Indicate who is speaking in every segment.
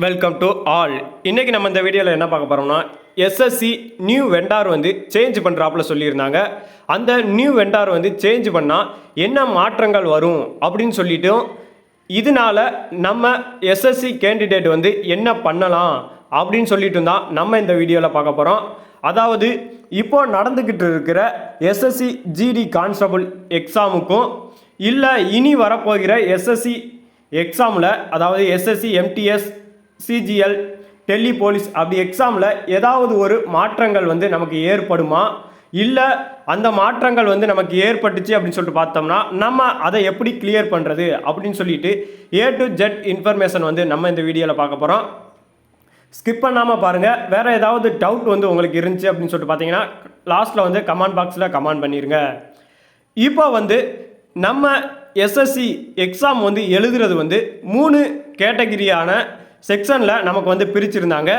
Speaker 1: Welcome to all. இன்றைக்கி நம்ம இந்த வீடியோவில் என்ன பார்க்க போகிறோம்னா, எஸ்எஸ்சி நியூ வெண்டார் வந்து சேஞ்ச் பண்ணுறாப்புல சொல்லியிருந்தாங்க. அந்த நியூ வெண்டார் வந்து சேஞ்ச் பண்ணால் என்ன மாற்றங்கள் வரும் அப்படின்னு சொல்லிட்டும், இதனால நம்ம எஸ்எஸ்சி கேண்டிடேட் வந்து என்ன பண்ணலாம் அப்படின்னு சொல்லிட்டு தான் நம்ம இந்த வீடியோவில் பார்க்க போகிறோம். அதாவது இப்போ நடந்துக்கிட்டு இருக்கிற எஸ்எஸ்சி ஜிடி கான்ஸ்டபுள் எக்ஸாமுக்கும் இல்லை இனி வரப்போகிற எஸ்எஸ்சி எக்ஸாமில், அதாவது SSC MTS CGL Delhi police அப்படி எக்ஸாமில் ஏதாவது ஒரு மாற்றங்கள் வந்து நமக்கு ஏற்படுமா, இல்லை அந்த மாற்றங்கள் வந்து நமக்கு ஏற்பட்டுச்சு அப்படின்னு சொல்லிட்டு பார்த்தோம்னா நம்ம அதை எப்படி கிளியர் பண்ணுறது அப்படின்னு சொல்லிட்டு A to Z இன்ஃபர்மேஷன் வந்து நம்ம இந்த வீடியோவில் பார்க்க போகிறோம். ஸ்கிப் பண்ணாமல் பாருங்கள். வேறு ஏதாவது டவுட் வந்து உங்களுக்கு இருந்துச்சு அப்படின்னு சொல்லிட்டு பார்த்தீங்கன்னா லாஸ்ட்டில் வந்து கமெண்ட் பாக்ஸில் கமெண்ட் பண்ணிடுங்க. இப்போ வந்து நம்ம எஸ்எஸ்சி எக்ஸாம் வந்து எழுதுறது வந்து 3 கேட்டகிரியான செக்ஷனில் நமக்கு வந்து பிரிச்சிருந்தாங்க.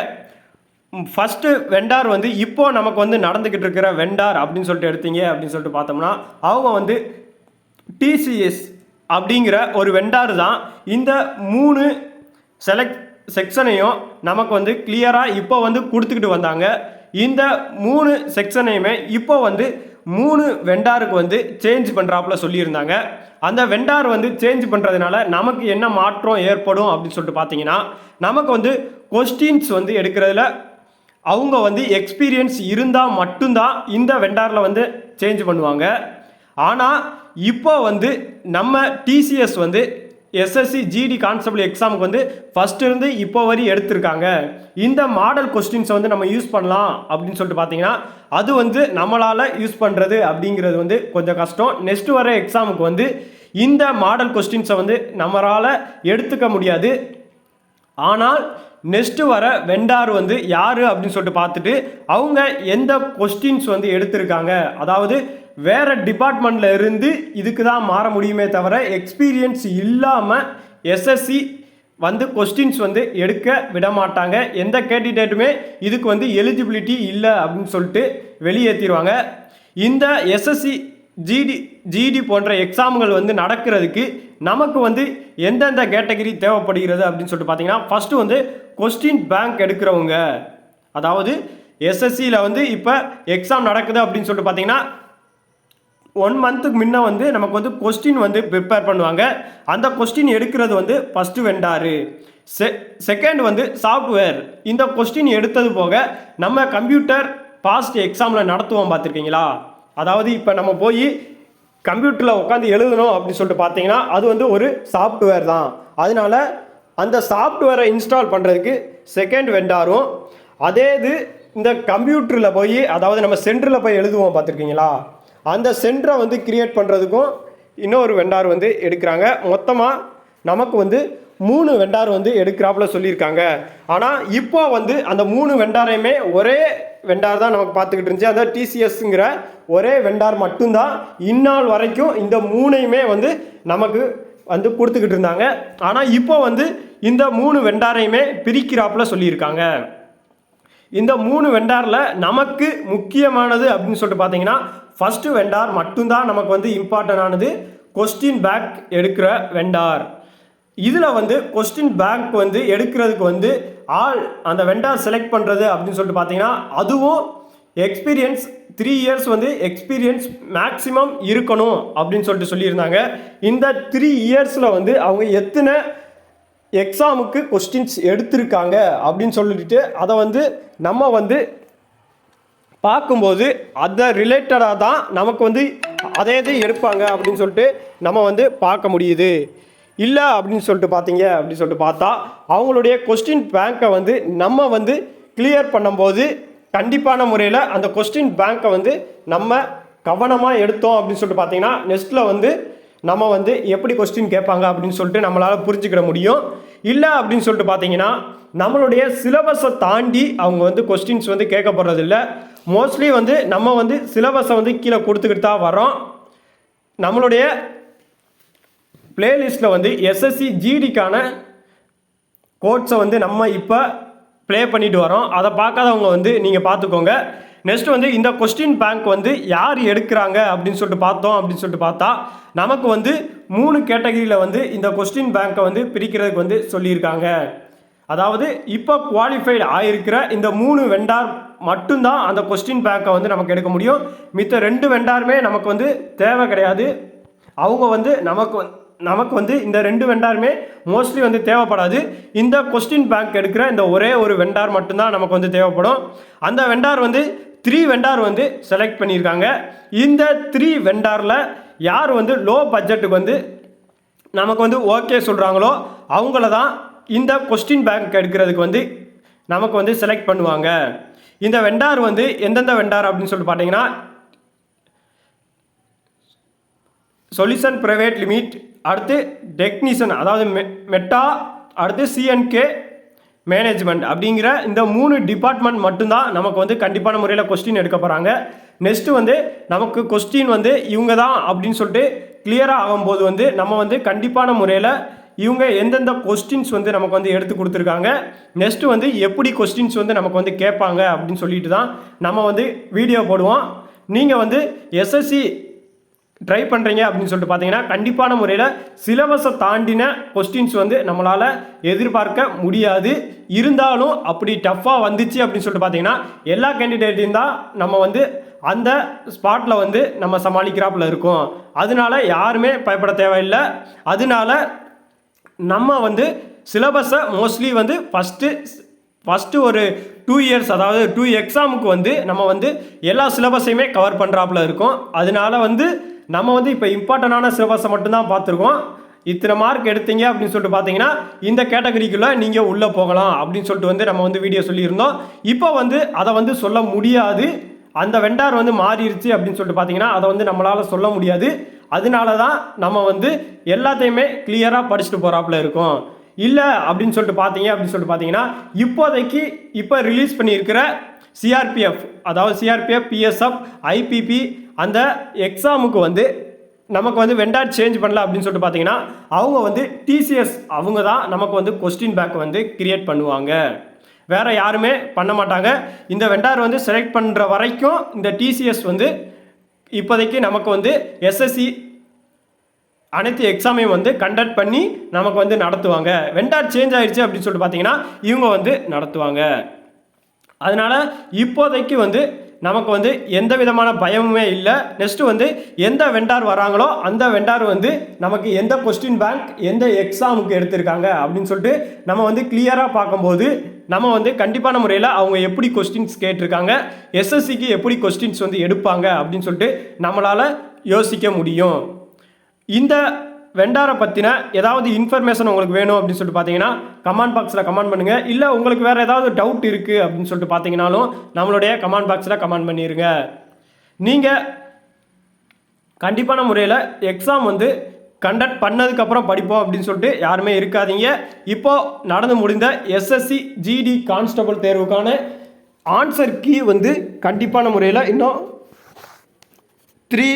Speaker 1: ஃபஸ்ட்டு வெண்டார் வந்து இப்போது நமக்கு வந்து நடந்துக்கிட்டு இருக்கிற வெண்டார் அப்படின்னு சொல்லிட்டு எடுத்தீங்க அப்படின்னு சொல்லிட்டு பார்த்தோம்னா அவங்க வந்து டிசிஎஸ் அப்படிங்கிற ஒரு வெண்டார் தான் இந்த 3 செக்ஷனையும் நமக்கு வந்து கிளியராக இப்போ வந்து கொடுத்துக்கிட்டு வந்தாங்க. இந்த 3 செக்ஷனையுமே இப்போ வந்து 3 வெண்டாருக்கு வந்து சேஞ்ச் பண்ணுறாப்புல சொல்லியிருந்தாங்க. அந்த வெண்டார் வந்து சேஞ்ச் பண்ணுறதுனால நமக்கு என்ன மாற்றம் ஏற்படும் அப்படின்னு சொல்லிட்டு பார்த்தீங்கன்னா, நமக்கு வந்து கொஸ்டின்ஸ் வந்து எடுக்கிறதுல அவங்க வந்து எக்ஸ்பீரியன்ஸ் இருந்தால் மட்டும்தான் இந்த வெண்டாரில் வந்து சேஞ்ச் பண்ணுவாங்க. ஆனால் இப்போ வந்து நம்ம டிசிஎஸ் வந்து எஸ்எஸ்சி ஜிடி கான்ஸ்டபிள் எக்ஸாமுக்கு வந்து ஃபஸ்ட்டு இருந்து இப்போ வரை எடுத்திருக்காங்க. இந்த மாடல் கொஸ்டின்ஸை வந்து நம்ம யூஸ் பண்ணலாம் அப்படின்னு சொல்லிட்டு பார்த்தீங்கன்னா அது வந்து நம்மளால் யூஸ் பண்ணுறது அப்படிங்கிறது வந்து கொஞ்சம் கஷ்டம். நெக்ஸ்ட் வர எக்ஸாமுக்கு வந்து இந்த மாடல் கொஸ்டின்ஸை வந்து நம்மளால் எடுத்துக்க முடியாது. ஆனால் நெக்ஸ்ட்டு வர வெண்டார் வந்து யார் அப்படின்னு சொல்லிட்டு பார்த்துட்டு அவங்க எந்த கொஸ்டின்ஸ் வந்து எடுத்திருக்காங்க, அதாவது வேறு டிபார்ட்மெண்ட்டில் இருந்து இதுக்கு தான் மாற முடியுமே தவிர எக்ஸ்பீரியன்ஸ் இல்லாமல் எஸ்எஸ்சி வந்து கொஸ்டின்ஸ் வந்து எடுக்க விட மாட்டாங்க. எந்த கேண்டிடேட்டுமே இதுக்கு வந்து எலிஜிபிலிட்டி இல்லை அப்படின்னு சொல்லிட்டு வெளியேற்றிடுவாங்க. இந்த எஸ்எஸ்சி ஜிடி போன்ற எக்ஸாம்கள் வந்து நடக்கிறதுக்கு நமக்கு வந்து எந்தெந்த கேட்டகரி தேவைப்படுகிறது அப்படின்னு சொல்லிட்டு பார்த்தீங்கன்னா, ஃபஸ்ட்டு வந்து கொஸ்டின் பேங்க் எடுக்கிறவங்க, அதாவது எஸ்எஸ்சியில் வந்து இப்போ எக்ஸாம் நடக்குது அப்படின்னு சொல்லிட்டு பார்த்தீங்கன்னா 1 மந்த்துக்கு முன்ன வந்து நமக்கு வந்து கொஸ்டின் வந்து ப்ரிப்பேர் பண்ணுவாங்க. அந்த கொஸ்டின் எடுக்கிறது வந்து ஃபஸ்ட்டு வெண்டாரு. செகண்ட் வந்து சாஃப்ட்வேர். இந்த கொஸ்டின் எடுத்தது போக நம்ம கம்ப்யூட்டர் பாஸ்ட் எக்ஸாமில் நடத்துவோம் பார்த்துருக்கீங்களா, அதாவது இப்போ நம்ம போய் கம்ப்யூட்டரில் உட்காந்து எழுதணும் அப்படின்னு சொல்லிட்டு பார்த்தீங்கன்னா அது வந்து ஒரு சாஃப்ட்வேர் தான். அதனால் அந்த சாஃப்ட்வேரை இன்ஸ்டால் பண்ணுறதுக்கு செகண்ட் வெண்டாரும், அதே இது இந்த கம்ப்யூட்டரில் போய், அதாவது நம்ம சென்டரில் போய் எழுதுவோம் பார்த்துருக்கீங்களா, அந்த சென்டரை வந்து கிரியேட் பண்ணுறதுக்கும் இன்னொரு வெண்டார் வந்து எடுக்கிறாங்க. மொத்தமாக நமக்கு வந்து 3 வெண்டார் வந்து எடுக்கிறாப்புல சொல்லியிருக்காங்க. ஆனால் இப்போ வந்து அந்த 3 வெண்டாரையுமே ஒரே வெண்டார் தான் நமக்கு பார்த்துக்கிட்டு இருந்துச்சு. அந்த டிசிஎஸ்ங்கிற ஒரே வெண்டார் மட்டும்தான் இந்நாள் வரைக்கும் இந்த 3ஐயுமே வந்து நமக்கு வந்து கொடுத்துக்கிட்டு இருந்தாங்க. ஆனால் இப்போ வந்து இந்த 3 வெண்டாரையுமே பிரிக்கிறாப்புல சொல்லியிருக்காங்க. இந்த 3 வெண்டாரில் நமக்கு முக்கியமானது அப்படின்னு சொல்லிட்டு பார்த்தீங்கன்னா ஃபஸ்ட்டு வெண்டார் மட்டும்தான் நமக்கு வந்து இம்பார்ட்டண்டானது, கொஸ்டின் பேங்க் எடுக்கிற வெண்டார். இதில் வந்து கொஸ்டின் பேங்க் வந்து எடுக்கிறதுக்கு வந்து அந்த வெண்டார் செலக்ட் பண்ணுறது அப்படின்னு சொல்லிட்டு பார்த்தீங்கன்னா அதுவும் எக்ஸ்பீரியன்ஸ் 3 இயர்ஸ் வந்து எக்ஸ்பீரியன்ஸ் மேக்ஸிமம் இருக்கணும் அப்படின்னு சொல்லிட்டு சொல்லியிருந்தாங்க. இந்த 3 இயர்ஸில் வந்து அவங்க எத்தனை எக்ஸாமுக்கு கொஸ்டின்ஸ் எடுத்திருக்காங்க அப்படின்னு சொல்லிட்டு அதை வந்து நம்ம வந்து பார்க்கும்போது அதை ரிலேட்டடாக தான் நமக்கு வந்து அதே இது எடுப்பாங்க அப்படின்னு சொல்லிட்டு நம்ம வந்து பார்க்க முடியுது. இல்லை அப்படின்னு சொல்லிட்டு பார்த்தீங்க அப்படின்னு சொல்லிட்டு பார்த்தா அவங்களுடைய கொஸ்டின் பேங்க்கை வந்து நம்ம வந்து கிளியர் பண்ணும்போது கண்டிப்பான முறையில் அந்த கொஸ்டின் பேங்க்கை வந்து நம்ம கவனமாக எடுத்தோம் அப்படின்னு சொல்லிட்டு பார்த்தீங்கன்னா நெக்ஸ்ட்டில் வந்து நம்ம வந்து எப்படி கொஸ்டின் கேட்பாங்க அப்படின்னு சொல்லிட்டு நம்மளால் புரிஞ்சுக்கிட முடியும். இல்லை அப்படின்னு சொல்லிட்டு பார்த்தீங்கன்னா நம்மளுடைய சிலபஸை தாண்டி அவங்க வந்து கொஸ்டின்ஸ் வந்து கேட்கப்படுறதில்ல. மோஸ்ட்லி வந்து நம்ம வந்து சிலபஸை வந்து கீழே கொடுத்துக்கிட்டு தான் வரோம். நம்மளுடைய பிளேலிஸ்ட்டில் வந்து எஸ்எஸ்சி ஜிடிக்கான கோட்ஸை வந்து நம்ம இப்போ ப்ளே பண்ணிட்டு வரோம். அதை பார்க்காதவங்க வந்து நீங்கள் பார்த்துக்கோங்க. நெக்ஸ்ட் வந்து இந்த கொஸ்டின் பேங்க் வந்து யார் எடுக்கிறாங்க அப்படின்னு சொல்லிட்டு பார்த்தோம் அப்படின்னு சொல்லிட்டு பார்த்தா நமக்கு வந்து 3 கேட்டகரியில் வந்து இந்த கொஸ்டின் பேங்க்கை வந்து பிரிக்கிறதுக்கு வந்து சொல்லியிருக்காங்க. அதாவது இப்போ குவாலிஃபைடு ஆகிருக்கிற இந்த 3 வெண்டார் மட்டும்தான் அந்த கொஸ்டின் பேங்கை வந்து நமக்கு எடுக்க முடியும். மித்த 2 வெண்டாருமே நமக்கு வந்து தேவை கிடையாது. அவங்க வந்து நமக்கு வந்து இந்த 2 வெண்டாருமே மோஸ்ட்லி வந்து தேவைப்படாது. இந்த கொஸ்டின் பேங்க் எடுக்கிற இந்த ஒரே ஒரு வெண்டார் மட்டும்தான் நமக்கு வந்து தேவைப்படும். அந்த வெண்டார் வந்து 3 வெண்டார் வந்து செலக்ட் பண்ணியிருக்காங்க. இந்த 3 வெண்டாரில் யார் வந்து லோ பட்ஜெட்டுக்கு வந்து நமக்கு வந்து ஓகே சொல்கிறாங்களோ அவங்கள தான் இந்த கொஸ்டின் பேங்க் எடுக்கிறதுக்கு வந்து நமக்கு வந்து செலக்ட் பண்ணுவாங்க. இந்த வெண்டார் வந்து எந்தெந்த வெண்டார் அப்படின்னு சொல்லிட்டு பார்த்தீங்கன்னா, சொல்யூஷன் பிரைவேட் லிமிட், அடுத்து டெக்னீஷியன் அதாவது மெட்டா, அடுத்து சிஎன்கே மேனேஜ்மெண்ட் அப்படிங்கிற இந்த 3 டிபார்ட்மெண்ட் மட்டும்தான் நமக்கு வந்து கண்டிப்பான முறையில் கொஸ்டின் எடுக்க போகிறாங்க. நெக்ஸ்ட்டு வந்து நமக்கு கொஸ்டின் வந்து இவங்க தான் அப்படின்னு சொல்லிட்டு கிளியராக ஆகும்போது வந்து நம்ம வந்து கண்டிப்பான முறையில் இவங்க எந்தெந்த கொஸ்டின்ஸ் வந்து நமக்கு வந்து எடுத்து கொடுத்துருக்காங்க, நெக்ஸ்ட்டு வந்து எப்படி கொஸ்டின்ஸ் வந்து நமக்கு வந்து கேட்பாங்க அப்படின்னு சொல்லிட்டு தான் நம்ம வந்து வீடியோ போடுவோம். நீங்கள் வந்து எஸ்எஸ்சி ட்ரை பண்ணுறீங்க அப்படின்னு சொல்லிட்டு பார்த்தீங்கன்னா கண்டிப்பான முறையில் சிலபஸை தாண்டின கொஸ்டின்ஸ் வந்து நம்மளால் எதிர்பார்க்க முடியாது. இருந்தாலும் அப்படி டஃப்பாக வந்துச்சு அப்படின்னு சொல்லிட்டு பார்த்தீங்கன்னா எல்லா கேண்டிடேட்டையும் தான் நம்ம வந்து அந்த ஸ்பாட்டில் வந்து நம்ம சமாளிக்கிறாப்புல இருக்கும். அதனால யாருமே பயப்பட தேவையில்லை. அதனால நம்ம வந்து சிலபஸை மோஸ்ட்லி வந்து ஃபஸ்ட்டு ஒரு 2 இயர்ஸ் அதாவது 2 எக்ஸாமுக்கு வந்து நம்ம வந்து எல்லா சிலபஸையுமே கவர் பண்ணுறாப்புல இருக்கும். அதனால வந்து நம்ம வந்து இப்போ இம்பார்ட்டண்டான சிலபஸை மட்டும்தான் பார்த்துருக்கோம். இத்தனை மார்க் எடுத்தீங்க அப்படின்னு சொல்லிட்டு பார்த்தீங்கன்னா இந்த கேட்டகரிக்குள்ளே நீங்கள் உள்ளே போகலாம் அப்படின்னு சொல்லிட்டு வந்து நம்ம வந்து வீடியோ சொல்லியிருந்தோம். இப்போ வந்து அதை வந்து சொல்ல முடியாது. அந்த வெண்டார் வந்து மாறிடுச்சு அப்படின்னு சொல்லிட்டு பார்த்தீங்கன்னா அதை வந்து நம்மளால் சொல்ல முடியாது. அதனால தான் நம்ம வந்து எல்லாத்தையுமே கிளியராக படிச்சுட்டு போகிறாப்புல இருக்கும். இல்லை அப்படின்னு சொல்லிட்டு பார்த்தீங்கன்னா இப்போதைக்கு இப்போ ரிலீஸ் பண்ணியிருக்கிற சிஆர்பிஎஃப் அதாவது சிஆர்பிஎஃப், பிஎஸ்எஃப், ஐபிபி அந்த எக்ஸாமுக்கு வந்து நமக்கு வந்து வெண்டார் சேஞ்ச் பண்ணல அப்படின்னு சொல்லிட்டு பார்த்தீங்கன்னா அவங்க வந்து டிசிஎஸ் அவங்க தான் நமக்கு வந்து கொஸ்டின் பேங்க் வந்து கிரியேட் பண்ணுவாங்க. வேறு யாருமே பண்ண மாட்டாங்க. இந்த வெண்டார் வந்து செலக்ட் பண்ணுற வரைக்கும் இந்த டிசிஎஸ் வந்து இப்போதைக்கு நமக்கு வந்து எஸ்எஸ்சி அனைத்து எக்ஸாமையும் வந்து கண்டக்ட் பண்ணி நமக்கு வந்து நடத்துவாங்க. வெண்டார் சேஞ்ச் ஆயிடுச்சு அப்படின்னு சொல்லிட்டு பார்த்தீங்கன்னா இவங்க வந்து நடத்துவாங்க. அதனால் இப்போதைக்கு வந்து நமக்கு வந்து எந்த விதமான பயமுமே இல்லை. நெக்ஸ்ட்டு வந்து எந்த வெண்டார் வராங்களோ அந்த வெண்டார் வந்து நமக்கு எந்த கொஸ்டின் பேங்க் எந்த எக்ஸாமுக்கு எடுத்திருக்காங்க அப்படின்னு சொல்லிட்டு நம்ம வந்து கிளியராக பார்க்கும்போது நம்ம வந்து கண்டிப்பான முறையில் அவங்க எப்படி கொஸ்டின்ஸ் கேட்டிருக்காங்க, எஸ்எஸ்சிக்கு எப்படி கொஸ்டின்ஸ் வந்து எடுப்பாங்க அப்படின்னு சொல்லிட்டு நம்மளால் யோசிக்க முடியும். இந்த வெண்டாரை பற்றின ஏதாவது இன்ஃபர்மேஷன் உங்களுக்கு வேணும் அப்படின்னு சொல்லிட்டு பார்த்தீங்கன்னா கமெண்ட் பாக்ஸில் கமெண்ட் பண்ணுங்கள். இல்லை உங்களுக்கு வேறு ஏதாவது டவுட் இருக்குது அப்படின்னு சொல்லிட்டு பார்த்தீங்கன்னாலும் நம்மளுடைய கமெண்ட் பாக்ஸில் கமெண்ட் பண்ணிடுங்க. நீங்கள் கண்டிப்பான முறையில் எக்ஸாம் வந்து கண்டக்ட் பண்ணதுக்கப்புறம் படிப்போம் அப்படின்னு சொல்லிட்டு யாருமே இருக்காதீங்க. இப்போது நடந்து முடிந்த எஸ்எஸ்சி ஜிடி கான்ஸ்டபிள் தேர்வுக்கான ஆன்சர் கீ வந்து கண்டிப்பான முறையில் இன்னும் 3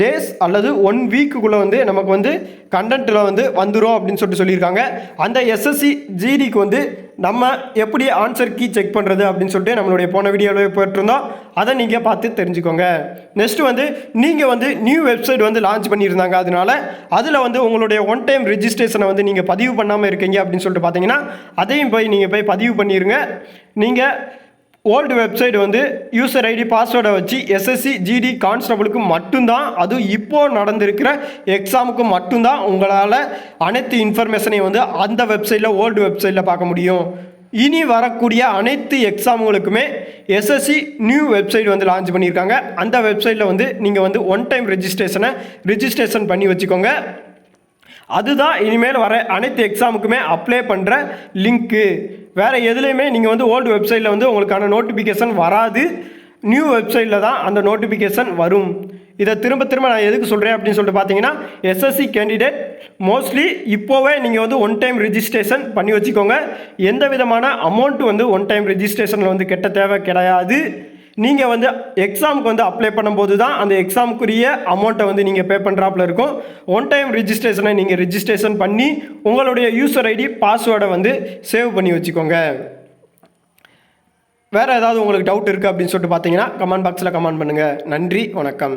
Speaker 1: days அல்லது 1 வீக்குள்ளே வந்து நமக்கு வந்து கண்டென்ட்டில் வந்து வந்துடும் அப்படின்னு சொல்லியிருக்காங்க. அந்த எஸ்எஸ்சி ஜிடிக்கு வந்து நம்ம எப்படி ஆன்சர் கீ செக் பண்ணுறது அப்படின்னு சொல்லிட்டு நம்மளுடைய போன வீடியோவில் போட்டிருந்தோம். அதை நீங்கள் பார்த்து தெரிஞ்சுக்கோங்க. நெக்ஸ்ட்டு வந்து நீங்கள் வந்து நியூ வெப்சைட் வந்து லான்ச் பண்ணியிருந்தாங்க. அதனால அதில் வந்து உங்களுடைய 1 டைம் ரெஜிஸ்ட்ரேஷனை வந்து நீங்கள் பதிவு பண்ணாமல் இருக்கீங்க அப்படின்னு சொல்லிட்டு பார்த்தீங்கன்னா அதையும் நீங்கள் போய் பதிவு பண்ணிடுங்க. நீங்கள் ஓல்டு வெப்சைட் வந்து யூசர் ஐடி பாஸ்வேர்டை வச்சு எஸ்எஸ்சி ஜிடி கான்ஸ்டபிளுக்கு மட்டும்தான், அதுவும் இப்போது நடந்திருக்கிற எக்ஸாமுக்கு மட்டும்தான் உங்களால் அனைத்து இன்ஃபர்மேஷனையும் வந்து அந்த வெப்சைட்டில் ஓல்டு வெப்சைட்டில் பார்க்க முடியும். இனி வரக்கூடிய அனைத்து எக்ஸாமுகளுக்குமே எஸ்எஸ்சி நியூ வெப்சைட் வந்து லான்ச் பண்ணியிருக்காங்க. அந்த வெப்சைட்டில் வந்து நீங்கள் வந்து 1 டைம் ரிஜிஸ்ட்ரேஷன் பண்ணி வச்சுக்கோங்க. அதுதான் இனிமேல் வர அனைத்து எக்ஸாமுக்குமே அப்ளை பண்ணுற லிங்க்கு. வேறு எதுலேயுமே நீங்கள் வந்து ஓல்டு வெப்சைட்டில் வந்து உங்களுக்கான நோட்டிஃபிகேஷன் வராது. நியூ வெப்சைட்டில் தான் அந்த நோட்டிஃபிகேஷன் வரும். இதை திரும்ப நான் எதுக்கு சொல்கிறேன் அப்படின்னு சொல்லிட்டு பார்த்தீங்கன்னா எஸ்எஸ்சி கேண்டிடேட் மோஸ்ட்லி இப்போவே நீங்கள் வந்து 1 டைம் ரிஜிஸ்ட்ரேஷன் பண்ணி வச்சுக்கோங்க. எந்த விதமான அமௌண்ட்டு வந்து 1 டைம் ரிஜிஸ்ட்ரேஷனில் வந்து கெட்ட தேவை கிடையாது. நீங்கள் வந்து எக்ஸாமுக்கு வந்து அப்ளை பண்ணும்போது தான் அந்த எக்ஸாமுக்குரிய அமௌண்ட்டை வந்து நீங்கள் பே பண்ணுறாப்புல இருக்கும். 1 டைம் ரிஜிஸ்ட்ரேஷனை நீங்கள் ரிஜிஸ்ட்ரேஷன் பண்ணி உங்களுடைய யூசர் ஐடி பாஸ்வேர்டை வந்து சேவ் பண்ணி வச்சுக்கோங்க. வேறு ஏதாவது உங்களுக்கு டவுட் இருக்குது அப்படின்னு சொல்லிட்டு பார்த்தீங்கன்னா கமெண்ட் பாக்ஸில் கமெண்ட் பண்ணுங்கள். நன்றி, வணக்கம்.